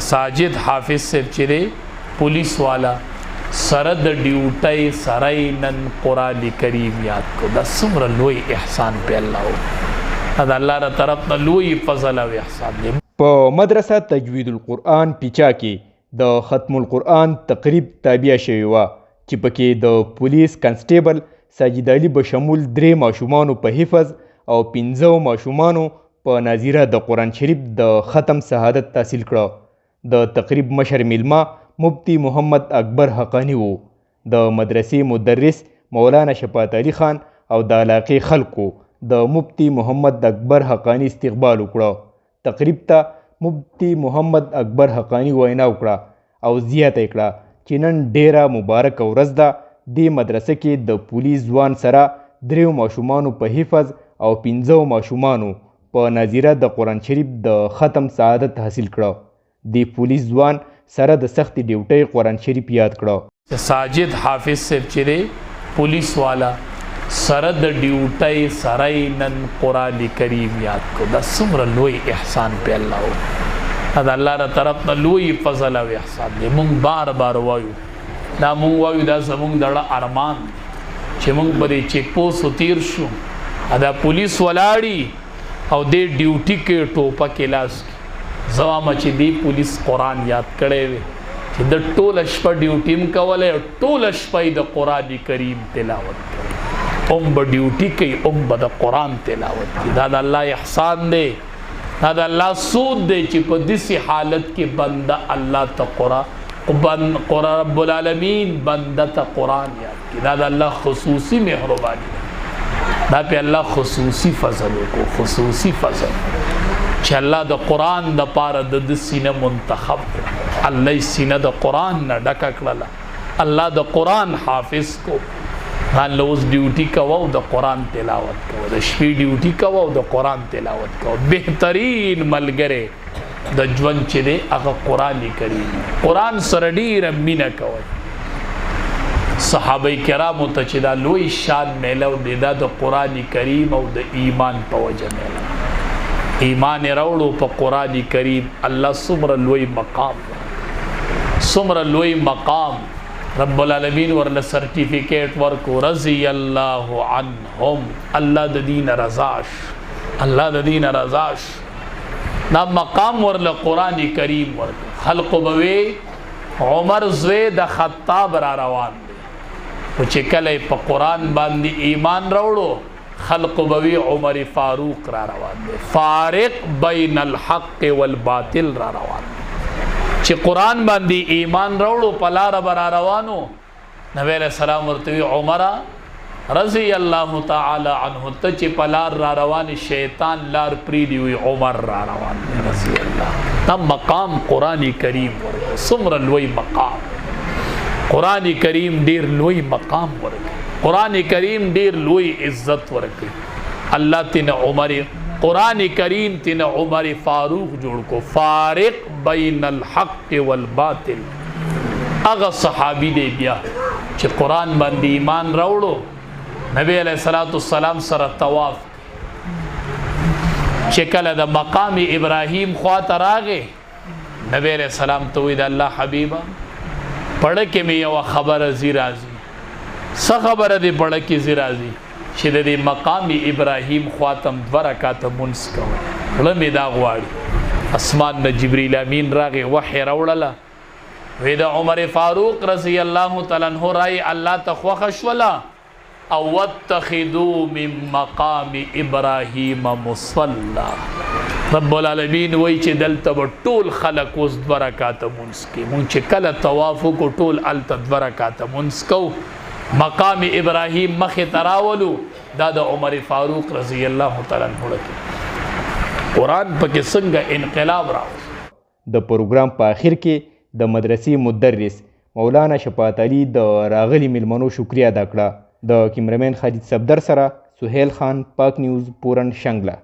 ساجد حافظ صاحب چې دی پولیس والا سره د ډیوټۍ سره نن قرآن کریم یاد کو دا څومره لوی احسان په الله و دا الله را طرف نه لوی فضل او احسان دی. په مدرسه تجوید القرآن پیچا کې د ختم القرآن تقریب تابع شوی وه چې پکې د پولیس کنسټیبل ساجد علي بشمول 3 ماشومانو په حفظ او 15 ماشومانو په ناظره د قرآن شریف د ختم شهادت تحصیل کړه. د تقریب مشر میلمه مفتی محمد اکبر حقانی وو. د مدرسې مدرس مولانا شفاعت علي خان او د علاقې خلکو د مفتی محمد اکبر حقانی استقبال وکړه. تقریب ته مفتی محمد اکبر حقانی وینا وکړه او زیاته کړه چې نن ډیره مبارکه ورځ ده. دې مدرسه کې د پولیس ځوان سره 3 ماشومانو په حفظ او 15 ماشومانو په ناظره د قرآن شریف د ختم سعادت حاصل کړه. د پولیس ځوان سره د سختې ډیوټۍ قرآن شریف یاد کړه. ساجد حافظ صاحب چې دی پولیس والا سره د ډیوټۍ سره نن قرآن کریم یاد کو دا څومره لوی احسان په الله و دا الله را طرف نه لوی فضل او احسان دی. مونږ بار بار وایو دا مونږ وایو دا زمونږ دړه ارمان چې مونږ به د چیک پوسټ تیر شو دا پولیس ولاړي او د ډیوټي کې ټوپک لاس زوامه چې دی پولیس قرآن یاد کړی وي چې د ټوله شپه ډیوټي م کولی ټوله شپه یې د قرآن کریم تلاوت کوي به ډیوټي کوي به د قرآن تلاوت کوي. دا د الله احسان دی دا د الله سود دی چې په داسې حالت کې بنده الله ته قرآن رب العالمین بنده ته قرآن یاد کوي. دا د الله خصوصي مهرباني ده. دا په الله خصوصي فضل وکړو خصوصي فضل چې الله د قرآن د پاره د سینه منتخب کړه. الله سینه د قرآن نه ډکه کړله. الله د قرآن حافظ کو. الله اوس ډیوټي کوه او د قرآن تلاوت کوه د شپې ډیوټي کوه او د قرآن تلاوت کوه. بهترین ملګری د ژوند چې دی هغه قرآن کریم قرآن سره ډېره مینه کوئ. صحابه کرامو ته چې دا لوی شان میلو دی دا د قرآن کریم او د ایمان په وجه میلو. ایمان راوړو په قرآن کریم الله څومره لوی مقام څومره لوی مقام رب العالمین ورله سرټیفیکیټ ورکو رضی الله عنهم الله د دین رضاش الله د دین رضاش دا مقام ورله قرآن کریم ورکو. خلق بوي عمر زوی د خطاب را روان دی او چې کله په قرآن باندې ایمان راوړو خلق بوي عمر فاروق را روان دی فارق بین الحق والباطل را روان دی. چې قرآن باندې ایمان راوړو په لاره به را روانو نبی علیہ السلام ورته وی عمره رضی الله تعالی عنه ته چې په لار را روان شیطان لار پریدي وی عمر را روان دی رضی الله. دا مقام قرآن کریم ورکو څومره لوی مقام. قرآن کریم ډیر لوی مقام ورکو. قرآن کریم ډیر لوی عزت ورکړي. الله تینا عمر قرآن کریم تینا عمر فاروق جوړ کو فارق بین الحق والباطل. هغه صحابي دی بیا چې قرآن باندې ایمان راوړو نبی علیہ الصلوۃ والسلام سره طواف چې کله د مقام ابراهیم خواته راغې نبی علیہ السلام ته وی د الله حبیبه پړه کې مې یو خبره زی راځي څه خبره دی پړه کې زی راځي چې د دې مقام ابراهیم خواتم 2 رکعاته مونځ کوي وړه مې دا غواړي. اسمان نه جبرئیل امین راغې وحی راوړله وی د عمر فاروق رضی الله تعالی عنہ رای الله ته خوښه شوله او واتخذوا من مقام ابراهیم مصلا. رب العالمین وی چې دلته به ټول خلق اوس 2 رکعاته مونځ کوي. مونږ چې کله طواف وکړو ټول هلته 2 رکعاته مونځ کوو. مقام ابراهیم مخې تراولو دا د عمر فاروق رضی الله تعالی عنہ قرآن پکې څنګه انقلاب راوست. د پروګرام په آخر کې د مدرسې مدرس مولانا شفاعت علي د راغلي میلمنو شکریه ادا کړه. د کیمرمین خالد صفدر سره سهیل خان پاک نیوز پورن شنګله.